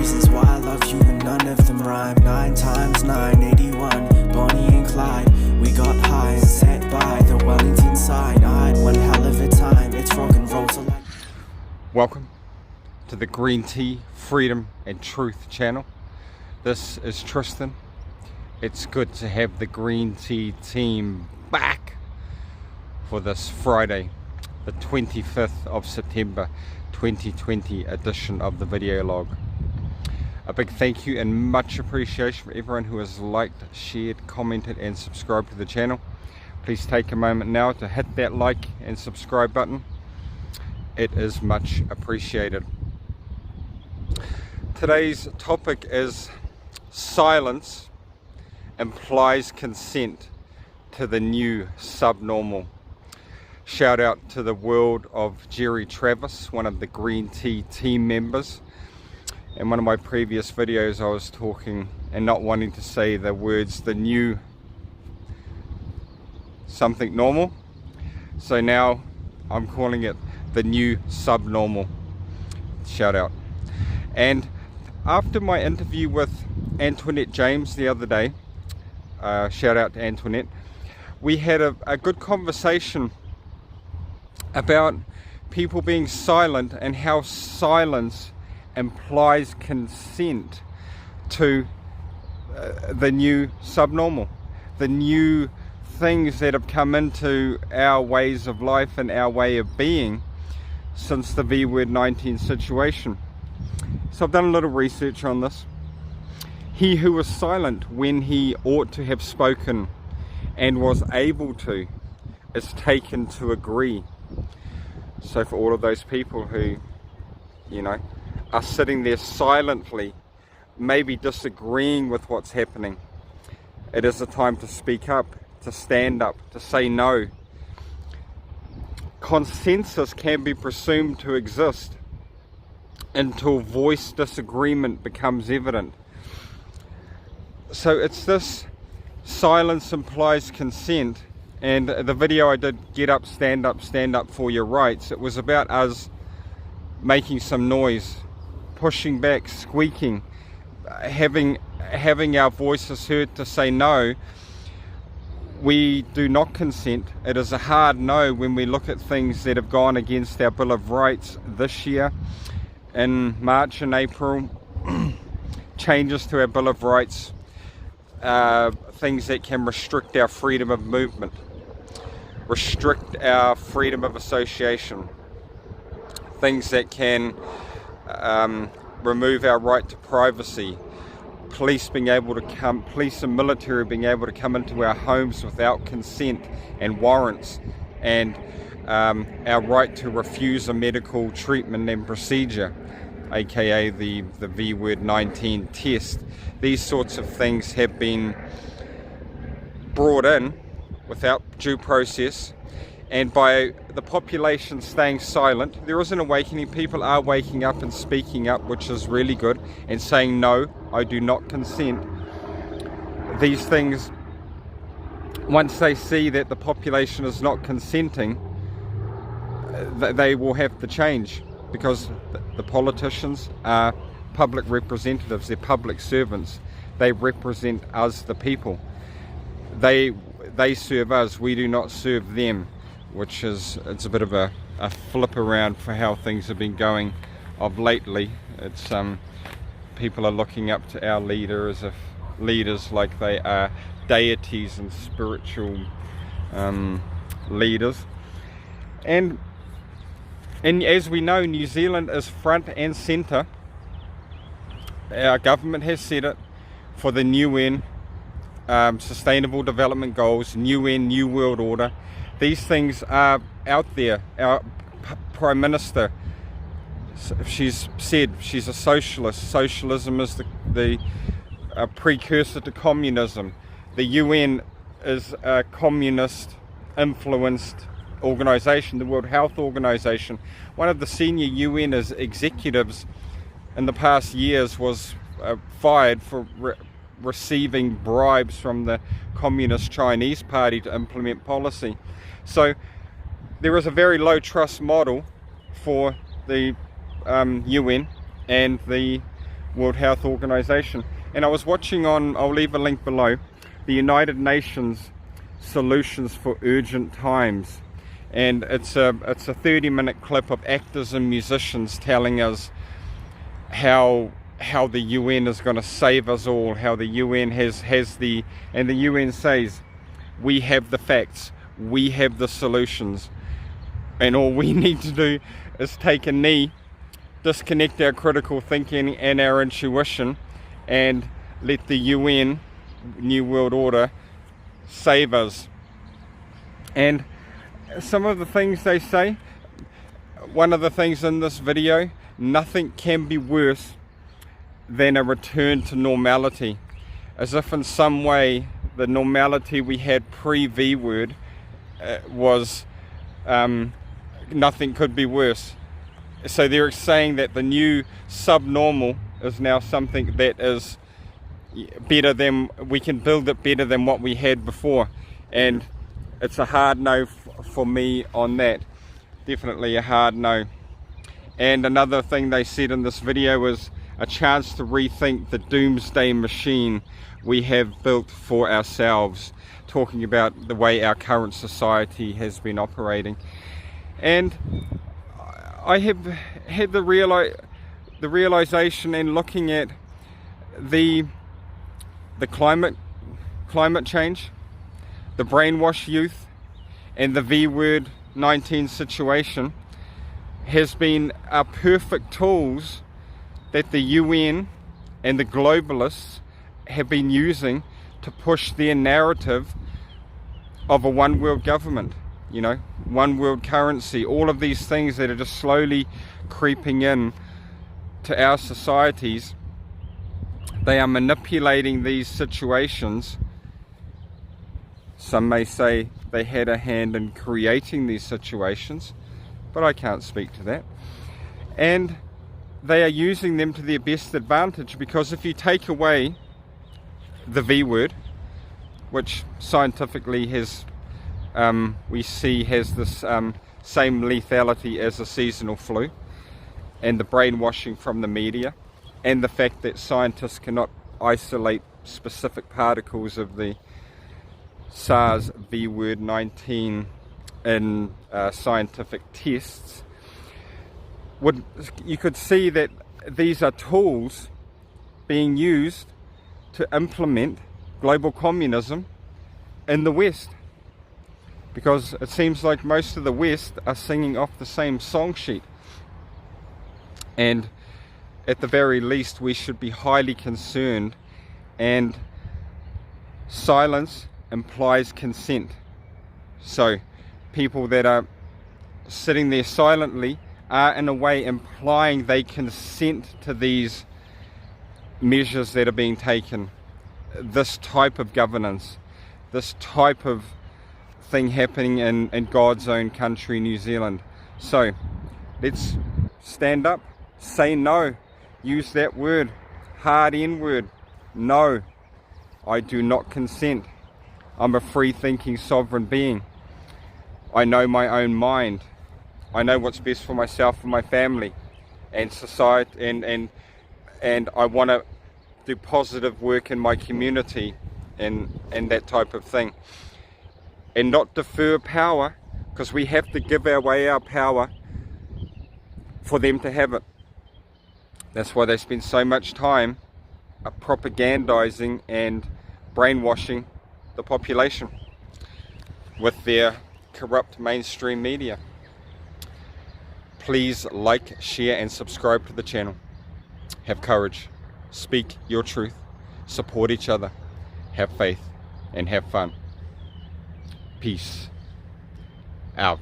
reasons why I love you and none of them rhyme. 9 times 9, 81, Bonnie and Clyde. We got high and sat by the Wellington sign. I had one hell of a time, it's rock and roll to life. Welcome to the Green Tea, Freedom and Truth channel. This is Tristan. It's good to have the Green Tea team back for this Friday, the 25th of September 2020 edition of the video log. A big thank you and much appreciation for everyone who has liked, shared, commented and subscribed to the channel. Please take a moment now to hit that like and subscribe button. It is much appreciated. Today's topic is silence implies consent to the new subnormal. Shout out to the world of Jerry Travis, one of the Green Tea team members. In one of my previous videos I was talking and not wanting to say the words the new something normal, so now I'm calling it the new subnormal. Shout out. And after my interview with Antoinette James the other day, shout out to Antoinette, we had a good conversation about people being silent and how silence implies consent to the new subnormal, the new things that have come into our ways of life and our way of being since the V-word-19 situation. So I've done a little research on this. He who was silent when he ought to have spoken and was able to is taken to agree. So for all of those people who, you know, are sitting there silently, maybe disagreeing with what's happening, it is a time to speak up, to stand up, to say no. Consensus can be presumed to exist until voiced disagreement becomes evident. So it's this silence implies consent. And the video I did, get up, stand up for your rights, it was about us making some noise, pushing back, squeaking, having our voices heard to say no. We do not consent. It is a hard no when we look at things that have gone against our Bill of Rights this year. In March and April, changes to our Bill of Rights, things that can restrict our freedom of movement, restrict our freedom of association, things that can remove our right to privacy, police and military being able to come into our homes without consent and warrants, and our right to refuse a medical treatment and procedure, aka the V-word-19 test. These sorts of things have been brought in without due process, and by the population staying silent, there is an awakening. People are waking up and speaking up, which is really good, and saying no, I do not consent. These things, once they see that the population is not consenting, they will have to change, because the politicians are public representatives, they're public servants, they represent us the people. They serve us, we do not serve them, which is, it's a bit of a flip around for how things have been going of lately. It's people are looking up to our leaders like they are deities and spiritual leaders. And as we know, New Zealand is front and centre. Our government has said it for the UN Sustainable Development Goals, UN New World Order. These things are out there. Our Prime Minister, she's said she's a socialist. Socialism is the precursor to communism. The UN is a communist influenced organization, the World Health Organization. One of the senior UN executives in the past years was fired for receiving bribes from the Communist Chinese Party to implement policy. So there is a very low trust model for the UN and the World Health Organization. And I was watching on, I'll leave a link below, the United Nations Solutions for Urgent Times. And it's a 30-minute clip of actors and musicians telling us how the UN is going to save us all, how the UN has the, and the UN says, we have the facts, we have the solutions, and all we need to do is take a knee, disconnect our critical thinking and our intuition, and let the UN, New World Order, save us. And some of the things they say, one of the things in this video, nothing can be worse than a return to normality, as if in some way the normality we had pre-V word was nothing could be worse. So they're saying that the new subnormal is now something that is better than, we can build it better than what we had before, and it's a hard no for me on that. Definitely a hard no. And another thing they said in this video was a chance to rethink the doomsday machine we have built for ourselves, talking about the way our current society has been operating. And I have had the realization, and looking at the climate change, the brainwash youth, and the V word 19 situation has been perfect tools that the UN and the globalists have been using to push their narrative of a one world government, you know, one world currency, all of these things that are just slowly creeping in to our societies. They are manipulating these situations. Some may say they had a hand in creating these situations, but I can't speak to that. And they are using them to their best advantage, because if you take away the V word, which scientifically has, we see has this same lethality as a seasonal flu, and the brainwashing from the media, and the fact that scientists cannot isolate specific particles of the SARS V word 19 in scientific tests, you could see that these are tools being used to implement global communism in the West, because it seems like most of the West are singing off the same song sheet. And at the very least, we should be highly concerned, and silence implies consent. So people that are sitting there silently are in a way implying they consent to these measures that are being taken, this type of governance, this type of thing happening in God's own country, New Zealand. So let's stand up, say no, use that word, hard N word, no, I do not consent. I'm a free thinking sovereign being. I know my own mind. I know what's best for myself and my family and society, and I want to do positive work in my community and that type of thing, and not defer power, because we have to give away our power for them to have it. That's why they spend so much time propagandizing and brainwashing the population with their corrupt mainstream media. Please like, share and subscribe to the channel. Have courage, speak your truth, support each other, have faith and have fun. Peace out.